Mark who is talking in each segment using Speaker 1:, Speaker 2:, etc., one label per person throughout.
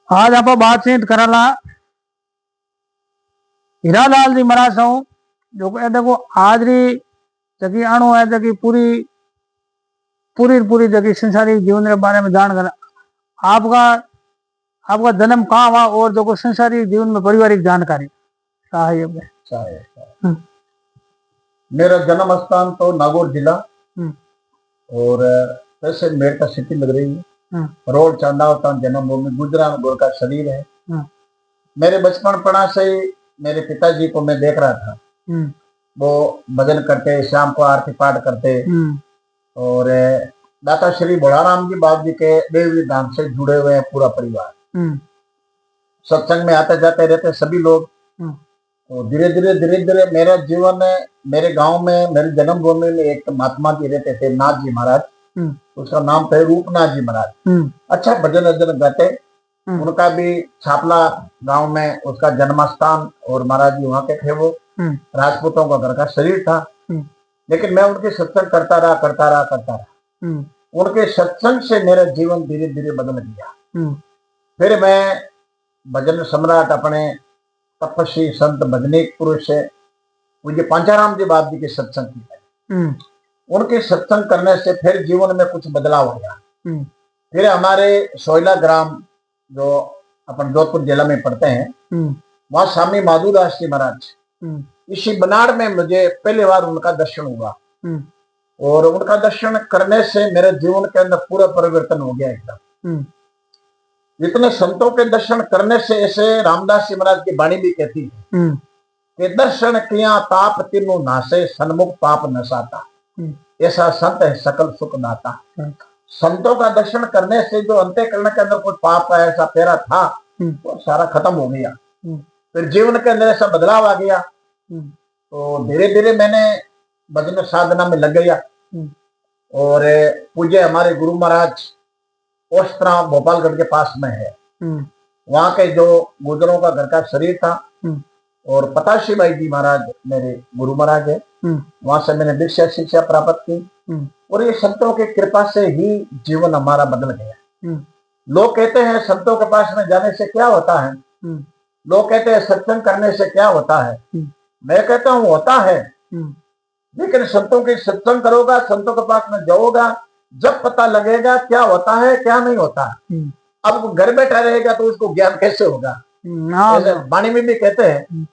Speaker 1: आज आप बातचीत कराला हीरालाल जी महाराज सौ जो देखो आज री जगी अणु है जगी पूरी पूरी पूरी जगी संसारिक जीवन के बारे में जान कर आपका आपका जन्म कहाँ हुआ और जो संसारिक जीवन में पारिवारिक जानकारी साहब
Speaker 2: मेरा जन्म स्थान तो नागौर जिला और वैसे मेरठ सिटी लग रही है। रोड चांदावता जन्मभूमि गुजरा में गोरखा शरीर है। मेरे बचपन पड़ा से ही मेरे पिताजी को मैं देख रहा था, वो भजन करते, शाम को आरती पाठ करते और दाता श्री भोलाराम जी बाबू जी के देवी धाम से जुड़े हुए हैं पूरा परिवार। सत्संग में आते जाते रहते सभी लोग। तो धीरे धीरे मेरा जीवन मेरे गांव में मेरे जन्मभूमि में एक महात्मा जी रहते थे, नाथ जी महाराज, उसका नाम था रूपनाथ जी महाराज। अच्छा भजन वजन गाते। उनका भी छापला गांव में उसका जन्मस्थान और महाराज जी वहां के थे। वो राजपूतों का घर का शरीर था, लेकिन मैं उनके सत्संग करता रहा। उनके सत्संग से मेरा जीवन धीरे धीरे बदल गया। फिर मैं भजन सम्राट अपने तपस्वी संत भजनीक पुरुष है मुझे पांचाराम जी बाबू जी के सत्संग की। उनके सत्संग करने से फिर जीवन में कुछ बदलाव हो गया। फिर हमारे सोयला ग्राम जो अपन जोधपुर जिला में पढ़ते हैं, वहां स्वामी माधुदास जी महाराज, इसी बनाड़ में मुझे पहली बार उनका दर्शन हुआ। और उनका दर्शन करने से मेरे जीवन के अंदर पूरा परिवर्तन हो गया एकदम। इतने संतों के दर्शन करने से ऐसे रामदास जी महाराज की वाणी भी कहती है कि दर्शन किया ताप तीनों नासे, सन्मुख पाप नसाता, ऐसा संत है सकल सुख दाता। संतों का दर्शन करने से जो अंतःकरण के अंदर कुछ पाप का ऐसा फेरा था वो सारा खत्म हो गया। फिर जीवन के अंदर ऐसा बदलाव आ गया। तो धीरे धीरे मैंने भजन साधना में लग गया। और पूज्य हमारे गुरु महाराज ओस्त्रा भोपालगढ़ के पास में है, वहां के जो गुजरों का घर का शरीर था। और पताशी भाई जी महाराज मेरे गुरु महाराज है, वहां से मैंने दीक्षा शिक्षा प्राप्त की। और ये संतों की कृपा से ही जीवन हमारा बदल गया। लोग कहते हैं संतों के पास में जाने से क्या होता है, लोग कहते हैं सत्संग करने से क्या होता है। मैं कहता हूँ होता है, लेकिन संतों के सत्संग करोगा, संतों के पास में जाओगा, जब पता लगेगा क्या होता है क्या नहीं होता। अब घर बैठा रहेगा तो उसको ज्ञान कैसे होगा। वाणी में भी कहते हैं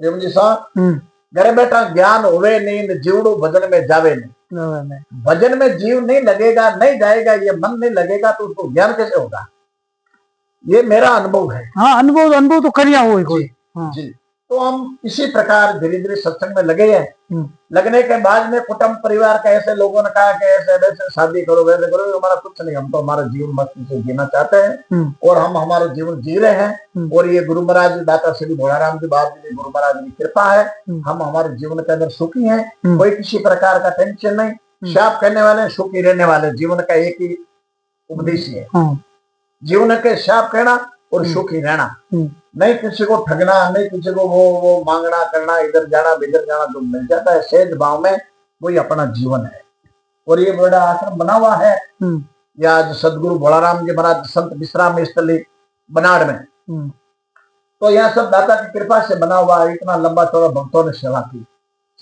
Speaker 2: जी साहब, घर बैठा ज्ञान होवे नहीं, जीवड़ो भजन में जावे नहीं। भजन में जीव नहीं लगेगा, नहीं जाएगा, ये मन नहीं लगेगा तो उसको ज्ञान कैसे होगा। ये मेरा अनुभव है। हाँ, अनुभव तो करिया हो कोई। जी, तो हम इसी प्रकार धीरे धीरे सत्संग में लगे हैं। लगने के बाद में कुटुंब परिवार का ऐसे लोगों ने कहा कि ऐसे वैसे शादी करो, वैसे करो, हमारा कुछ नहीं, हम तो हमारा जीवन मस्ती से जीना चाहते हैं और हम हमारा जीवन जी रहे हैं। और ये गुरु महाराज दाता श्री भोलाराम जी बाबू जी गुरु महाराज की कृपा है, हम हमारे जीवन के अंदर सुखी हैं। कोई किसी प्रकार का टेंशन नहीं। शाप करने वाले सुखी रहने वाले, जीवन का एक ही उपदेश है, जीवन के शाप कहना और सुखी रहना। नहीं किसी को ठगना, नहीं किसी को वो मांगना करना, इधर जाना बिधर जाना, जो मिल जाता है सहज भाव में, वही अपना जीवन है। और ये बड़ा आश्रम बना हुआ है या आज सदगुरु भोलाराम जी महाराज संत विश्राम स्थली बनाड़ में। तो यहाँ सब दाता की कृपा से बना हुआ है। इतना लंबा चौड़ा भक्तों ने सेवा की।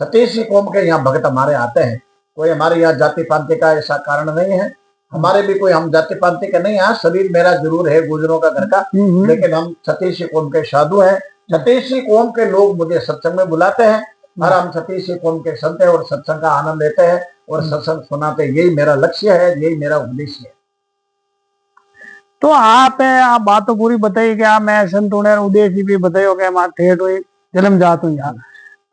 Speaker 2: सतीशी कौम के यहाँ भक्त हमारे आते हैं। कोई हमारे यहाँ जाति पांति का ऐसा कारण नहीं है, हमारे भी कोई हम जाति पांति के नहीं। यहाँ शरीर मेरा जरूर है गुजरों का घर का, लेकिन हम सतीशी कौम के साधु हैं। सतीशी कौम के लोग मुझे सत्संग में बुलाते हैं और हम सतीशी कौम के संत हैं और सत्संग का आनंद लेते हैं और सत्संग सुनाते। यही मेरा लक्ष्य है, यही मेरा उद्देश्य है। तो आप बात तो पूरी बताई कि मैं संत होने उद्देश्य भी बताइयो कि मैं ठेठ हुई जन्म जात हूँ यहाँ।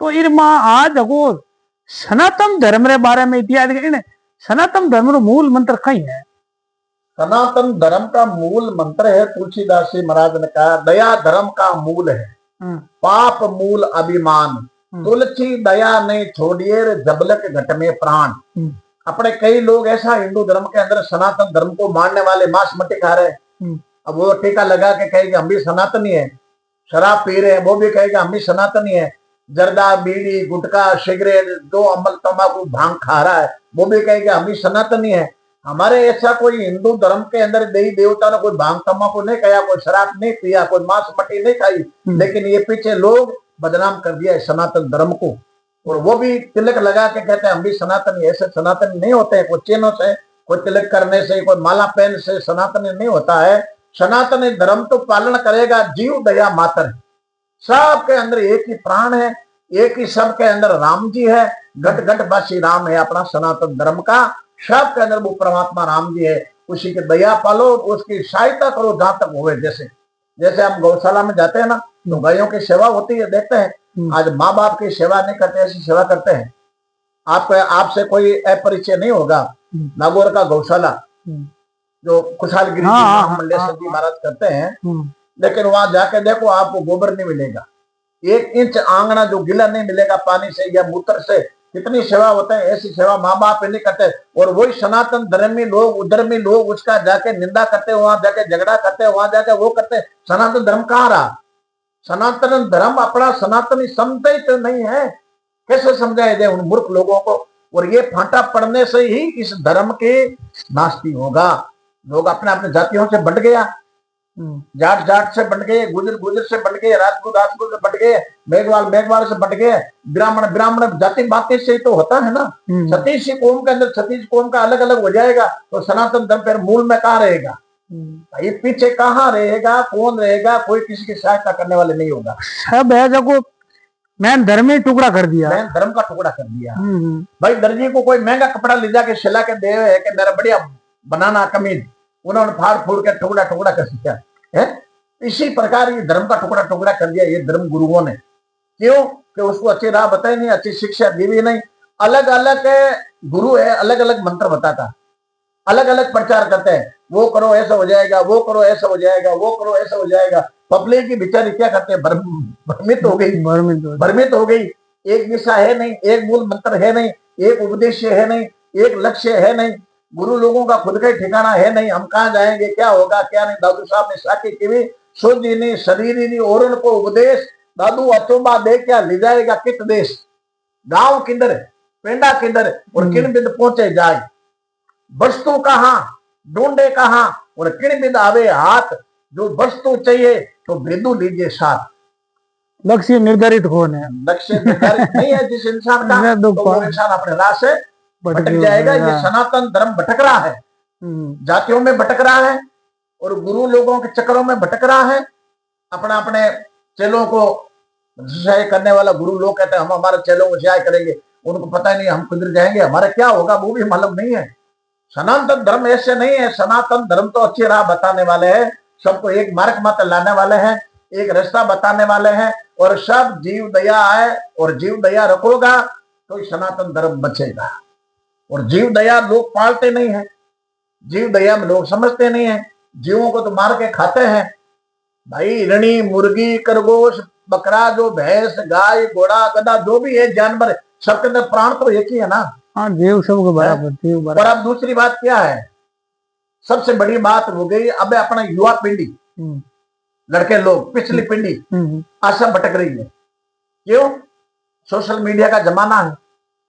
Speaker 2: तो इरमा आज अगो सनातन धर्म रे बारे में इतिहास, सनातन धर्म रो मूल मंत्र कई है। सनातन धर्म का मूल मंत्र है, तुलसीदास जी महाराज ने कहा, दया धर्म का मूल है, पाप मूल अभिमान, तुलसी दया नहीं छोड़िए जबलक घट में प्राण। अपने कई लोग ऐसा हिंदू धर्म के अंदर सनातन धर्म को मानने वाले मांस मट्टी खा रहे हैं। अब वो टीका लगा के कहेगा हम भी सनातनी है। शराब पी रहे हैं, वो भी कहेगा हम भी सनातनी है। जर्दा बीड़ी गुटखा सिगरेट जो अमल तंबाकू भांग खा रहा है, वो भी कहेगा हम भी सनातनी है। हमारे ऐसा कोई हिंदू धर्म के अंदर देवी देवता ने कोई भांग तम्बाकू नहीं खाया, कोई शराब नहीं पिया, कोई मांस मट्टी नहीं खाई, लेकिन ये पीछे लोग बदनाम कर दिया है सनातन धर्म को। और वो भी तिलक लगा के कहते हैं हम भी सनातनी। ऐसे सनातनी नहीं होते हैं। कोई चेनों से, कोई तिलक करने से, कोई माला पहन से सनातनी नहीं होता है। सनातनी धर्म तो पालन करेगा जीव दया मातर। सबके अंदर एक ही प्राण है, एक ही सबके अंदर राम जी है, घट घट बासी राम है अपना सनातन धर्म का। सबके अंदर वो परमात्मा राम जी है। उसी की दया पालो, उसकी सहायता करो जहां तक होवे। जैसे जैसे हम गौशाला में जाते हैं ना, तो गायों की सेवा होती है, देखते हैं। आज माँ बाप की सेवा नहीं करते, ऐसी सेवा करते हैं। आपसे कोई अपरिचय नहीं होगा। नागौर का गौशाला जो खुशहालगिरी जी महाराज करते हैं, लेकिन वहां जाके देखो आपको गोबर नहीं मिलेगा, 1 इंच आंगना जो गिला नहीं मिलेगा पानी से या मूत्र से। कितनी सेवा होते हैं, ऐसी सेवा माँ बाप नहीं करते। और वही सनातन धर्मी लोग, उधर्मी लोग उसका जाके निंदा करते, वहां जाके झगड़ा करते, वहां जाके वो करते। सनातन धर्म कहाँ रहा? सनातन धर्म अपना सनातनी समझते ही तो नहीं है। कैसे समझाए जाए उन मूर्ख लोगों को? और ये फांटा पड़ने से ही इस धर्म के नास्ती होगा। लोग अपने अपने जातियों से बंट गया, जाट जाट से बंट गए, गुजर गुजर से बंट गए, राजपूत राजपूत से बंट गए, मेघवाल मेघवाल से बंट गए, ब्राह्मण ब्राह्मण जाति बातें से तो होता है ना। छत्तीस कौम के अंदर छत्तीस कौम का अलग अलग हो जाएगा, तो सनातन धर्म फिर मूल में कहाँ रहेगा? ये पीछे कहाँ रहेगा? कौन रहेगा? कोई किसी की सहायता करने वाले नहीं होगा।
Speaker 1: सब है जो मैंने धर्म ही टुकड़ा कर दिया,
Speaker 2: मैंने धर्म का टुकड़ा कर दिया। भाई दर्जी को कोई महंगा कपड़ा ले जाके सिला के दे है कि मेरा बढ़िया बनाना कमीज, उन्होंने फाड़ फूड़ के टुकड़ा टुकड़ा कर दिया है। इसी प्रकार ये धर्म का टुकड़ा टुकड़ा कर दिया ये धर्म गुरुओं ने। क्यों? कि उसको अच्छी राह बताई नहीं, अच्छी शिक्षा दी भी नहीं। अलग अलग गुरु है, अलग अलग मंत्र बताता, अलग अलग प्रचार करते हैं। वो करो ऐसा हो जाएगा, वो करो ऐसा हो जाएगा, वो करो ऐसा हो जाएगा। पब्लिक की बेचारी क्या करते हैं? भ्रमित हो गई, भ्रमित हो गई। एक दिशा है नहीं, एक मूल मंत्र है नहीं, एक उद्देश्य है नहीं, एक लक्ष्य है नहीं। गुरु लोगों का खुद का ही ठिकाना है नहीं। हम कहाँ जाएंगे, क्या होगा क्या नहीं। दादू साहब ने साकी की शुद्ध ही नहीं, शरीर ही नहीं, और उनको उपदेश दादू अचोबा दे क्या ले जाएगा कित देश। गांव किधर, पेंडा किधर, और किन बिंद पहुंचे जाए। वस्तु कहाँ, ढूंढे कहाँ, और किन बिंद आवे हाथ। जो वस्तु चाहिए तो बिंदु लीजिए साथ।
Speaker 1: लक्ष्य निर्धारित कौन है?
Speaker 2: लक्ष्य निर्धारित नहीं है जिस इंसान का, तो वो इंसान अपने राह से भटक जाएगा। ये सनातन धर्म भटक रहा है, जातियों में भटक रहा है, और गुरु लोगों के चक्रों में भटक रहा है। अपना अपने चेलों को सिंचाई करने वाला गुरु लोग कहते हैं हम हमारे चेलों को सिंचाई करेंगे। उनको पता नहीं हम किधर जाएंगे, हमारा क्या होगा वो भी मालूम नहीं है। सनातन धर्म ऐसे नहीं है। सनातन धर्म तो अच्छी राह बताने वाले हैं, सबको एक मार्ग मत लाने वाले हैं, एक रास्ता बताने वाले हैं। और सब जीव दया है, और जीव दया रखोगा तो सनातन धर्म बचेगा। और जीव दया लोग पालते नहीं है, जीव दया में लोग समझते नहीं है। जीवों को तो मार के खाते हैं भाई। हिरणी, मुर्गी, खरगोश, बकरा, जो भैंस, गाय, घोड़ा, गधा, जो भी है जानवर, सबके अंदर प्राण तो एक ही है ना।
Speaker 1: हाँ, जीव सबको बराबर।
Speaker 2: और अब दूसरी बात क्या है, सबसे बड़ी बात हो गई अब अपना युवा पीढ़ी, लड़के लोग, पिछली पीढ़ी आशा भटक रही है। क्यों? सोशल मीडिया का जमाना है,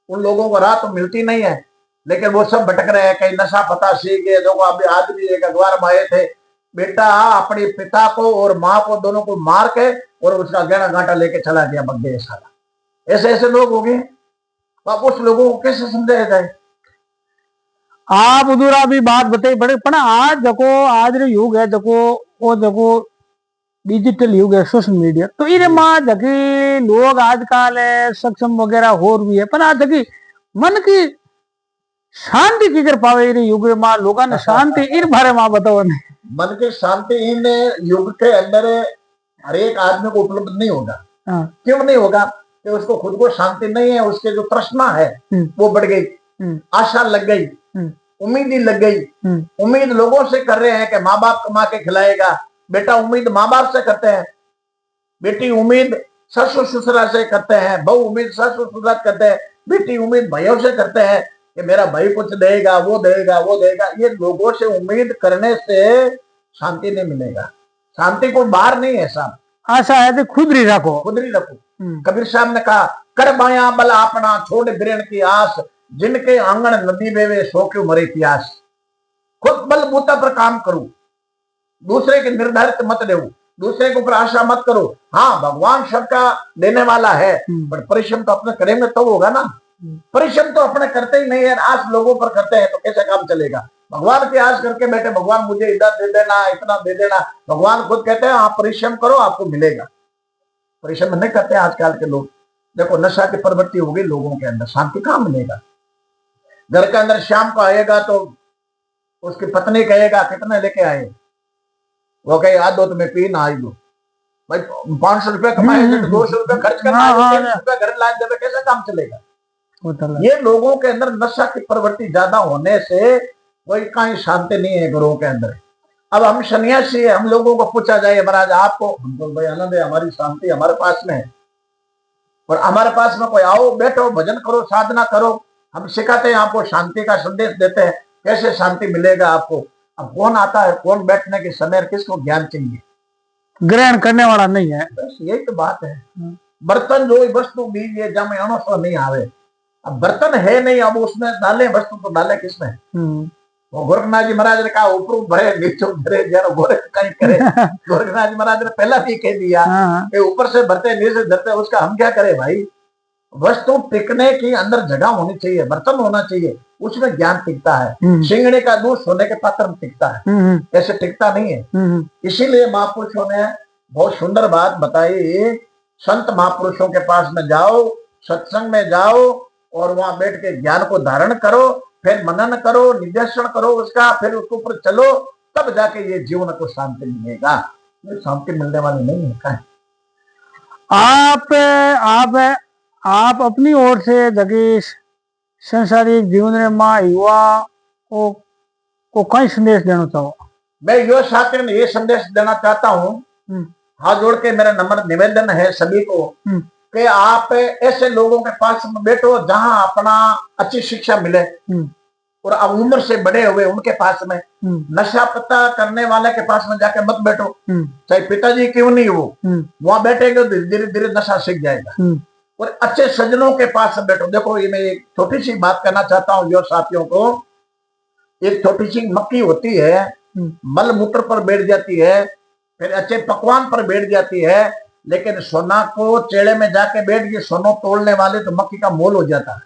Speaker 2: उन लोगों को राह तो मिलती नहीं है, लेकिन वो सब भटक रहे हैं। कहीं नशा पता सीख गए। जो अभी आज भी एक अखबार में आए थे, बेटा अपने पिता को और माँ को दोनों को मार के और उसका गहना घाटा लेके चला गया बग्गे सारा। ऐसे ऐसे लोग हो गए। अब उस लोगों को कैसे समझाया जाए?
Speaker 1: आप उधर अभी बात बताई बड़े, पर आज देखो आज रे युग है, देखो वो देखो डिजिटल युग है, सोशल मीडिया। तो इरे माँ जगी लोग आजकल सक्षम वगैरह हो भी है, पर आज जगी मन की शांति किधर पावे इरे युग में? लोगों ने शांति इन बारे में बताओ।
Speaker 2: मन की शांति इन युग के अंदर हर एक आदमी को उपलब्ध नहीं होगा। क्यों नहीं होगा? कि उसको खुद को शांति नहीं है। उसके जो तृष्णा है वो बढ़ गई, आशा लग गई, उम्मीद ही लग गई। उम्मीद लोगों से कर रहे हैं कि माँ बाप कमा के खिलाएगा। बेटा उम्मीद माँ बाप से करते हैं, बेटी उम्मीद ससुर ससुरा से करते हैं, बहू उम्मीद ससुर ससुरा करते हैं, बेटी उम्मीद भाइयों से करते हैं कि मेरा भाई कुछ देगा, वो देगा, वो देगा। ये लोगों से उम्मीद करने से शांति नहीं मिलेगा। शांति को बाहर नहीं है साहब,
Speaker 1: आशा है तो खुद ही रखो,
Speaker 2: खुद ही रखो। कबीर साहब ने कहा, कर बाया बल अपना छोड़ बिरण की आस, जिनके आंगन नदी बेवे सो क्यों मरे प्यास। खुद बलबूता पर काम करूं, दूसरे के निर्धारित मत देऊ, दूसरे के ऊपर आशा मत करो। हाँ, भगवान सबका देने वाला है, पर परिश्रम तो अपने करेंगे तो होगा ना। परिश्रम तो अपने करते ही नहीं है, आस लोगों पर करते हैं, तो कैसे काम चलेगा। भगवान की आस करके बैठे, भगवान मुझे इधर दे देना, इतना दे देना। भगवान खुद कहते हैं आप परिश्रम करो, आपको मिलेगा। परिश्रम नहीं करते आजकल के लोग। देखो, नशा की प्रवृत्ति हो गई लोगों के अंदर, शांति कहाँ मिलेगा। घर के अंदर शाम को आएगा तो उसकी पत्नी कहेगा कितने लेके आए, वो कहे आ दो, तुम्हें पी ना आई दो। भाई 500 रुपया कमाए तो 200 रुपया खर्च करना है, 300 रुपया घर लाए देवे, कैसे काम चलेगा। ये लोगों के अंदर नशा की प्रवृत्ति ज्यादा होने से कोई कहीं शांति नहीं है घरों के अंदर। अब हम सन्यासी है, हम लोगों को पूछा जाए महाराज आपको, हम तो भाई आनंद है, हमारी शांति हमारे पास में है, और हमारे पास में कोई आओ बैठो भजन करो साधना करो, हम सिखाते हैं आपको, शांति का संदेश देते हैं, कैसे शांति मिलेगा आपको। अब कौन आता है, कौन बैठने के समय, किसको ज्ञान चाहिए,
Speaker 1: ग्रहण करने वाला नहीं है।
Speaker 2: बस यही तो बात है। बर्तन जो वस्तु बीजे जमे अणसो नहीं आवे। अब बर्तन है नहीं, अब उसमें डाले वस्तु तो डाले किसमें। वो गोरखनाथ जी महाराज ने कहा ऊपर भरे नीचे भरे, जरा गोरख कहीं करे। गोरखनाथ जी महाराज ने पहला भी कह दिया कि ऊपर से भरते नीचे धरते, उसका हम क्या करें भाई। वस्तु टिकने की अंदर जगह होनी चाहिए, बर्तन होना चाहिए, उसमें ज्ञान टिकता है। सिंगड़े का दूध सोने के पात्र में टिकता है, ऐसे टिकता नहीं है। इसीलिए महापुरुषों ने बहुत सुंदर बात बताई, संत महापुरुषों के पास में जाओ, सत्संग में जाओ, और वहां बैठ के ज्ञान को धारण करो, फिर मनन करो, निदर्शन करो उसका, फिर उसके ऊपर चलो, तब जाके ये जीवन को शांति मिलेगा। ये शांति मिलने वाली नहीं है। कहीं
Speaker 1: आप अपनी ओर से जगीश संसारिक जीवन में युवा को कई संदेश देना चाहो।
Speaker 2: मैं युवा साथियों में ये संदेश देना चाहता हूँ, हाथ जोड़ के मेरा नम्र निवेदन है सभी को कि आप ऐसे लोगों के पास में बैठो जहां अपना अच्छी शिक्षा मिले, और अब उम्र से बड़े हुए उनके पास में। नशा पता करने वाले के पास में जाके मत बैठो, चाहे पिताजी क्यों नहीं हो, वहां बैठेंगे तो धीरे धीरे नशा सीख जाएगा। और अच्छे सज्जनों के पास में बैठो। देखो, ये मैं एक छोटी सी बात करना चाहता हूँ युवा साथियों को। एक छोटी सी मक्खी होती है, मल मूत्र पर बैठ जाती है, फिर अच्छे पकवान पर बैठ जाती है, लेकिन सोना को चेड़े में जाके बैठ गई, सोना तोड़ने वाले तो मक्खी का मोल हो जाता है।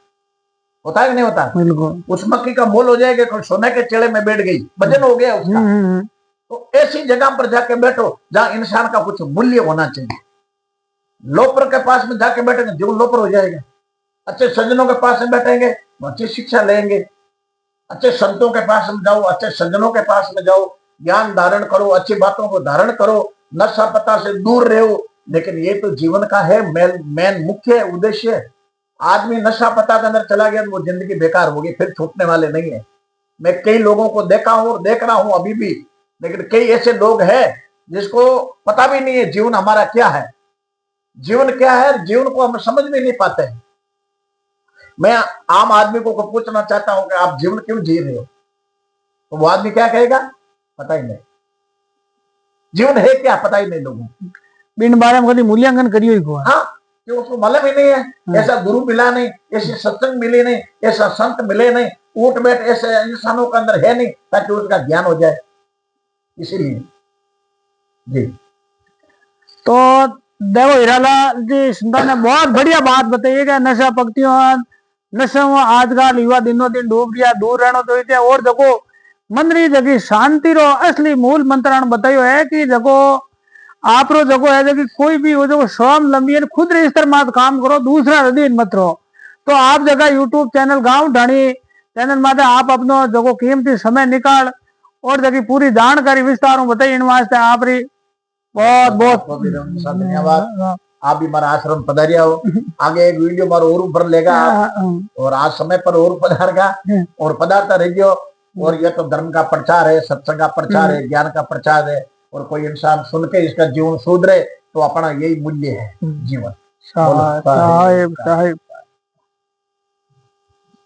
Speaker 2: होता है कि नहीं होता? बिल्कुल। उस मक्खी का मोल हो जाएगा, कोई सोने के चेड़े में बैठ गई, वजन हो गया उसका। तो ऐसी जगह पर जाके बैठो जहां इंसान का कुछ मूल्य होना चाहिए। लोपर के पास में जाके बैठेंगे, जीवन लोपर हो जाएगा। अच्छे सज्जनों के पास में बैठेंगे, अच्छी शिक्षा लेंगे। अच्छे संतों के पास में जाओ, अच्छे सज्जनों के पास में जाओ, ज्ञान धारण करो, अच्छी बातों को धारण करो, नशा पता से दूर रहो। लेकिन ये तो जीवन का है मेन मुख्य उद्देश्य। आदमी नशा पता के अंदर चला गया तो वो जिंदगी बेकार होगी, फिर छूटने वाले नहीं है। मैं कई लोगों को देखा हूं और देख रहा हूं अभी भी, लेकिन कई ऐसे लोग हैं जिसको पता भी नहीं है जीवन हमारा क्या है, जीवन क्या है, जीवन को हम समझ भी नहीं पाते हैं। मैं आम आदमी को पूछना चाहता हूं कि आप जीवन क्यों जी रहे हो, तो वो आदमी क्या कहेगा, पता ही नहीं। जीवन है क्या पता ही नहीं लोगों को।
Speaker 1: बिन बारे में कभी मूल्यांकन करियो ही।
Speaker 2: हाँ, कि उसको मालूम ही नहीं है। ऐसा गुरु मिला नहीं, ऐसे सत्संग मिले नहीं, ऐसा संत मिले नहीं, उठ बैठ ऐसे इंसानों के अंदर है नहीं ताकि उसका ज्ञान हो जाए। इसीलिए जी।
Speaker 1: तो देखो हीरालाल जी सुंदर ने बहुत बढ़िया बात बताई है। नशा पक्तियों नशा में आजकल युवा दिनों दिन डूब गया, दूर रहना चाहिए। और देखो मंदिर जगह शांति रो असली मूल मंत्र बतायो है कि देखो आप रो जगो है कि कोई भी हो जो स्वयं लंबी खुद रजिस्टर मत काम करो, दूसरा अधीन मत रहो। तो आप जगह यूट्यूब चैनल गांव ढाणी चैनल माते आप अपनो जगो कीमती समय निकाल और जगह पूरी जानकारी विस्तार बताई। इन वास्ते आप री बहुत बहुत
Speaker 2: धन्यवाद। आप भी हमारा आश्रम पधारिया हो। आगे एक वीडियो मारो और ऊपर लेगा और आज समय पर और पधारेगा और पधारता रहियो। और ये तो धर्म का प्रचार है, सत्संग का प्रचार है, ज्ञान का प्रचार है। और कोई इंसान सुन के इसका जीवन सुधरे तो अपना यही मूल्य है जीवन।
Speaker 1: साहेब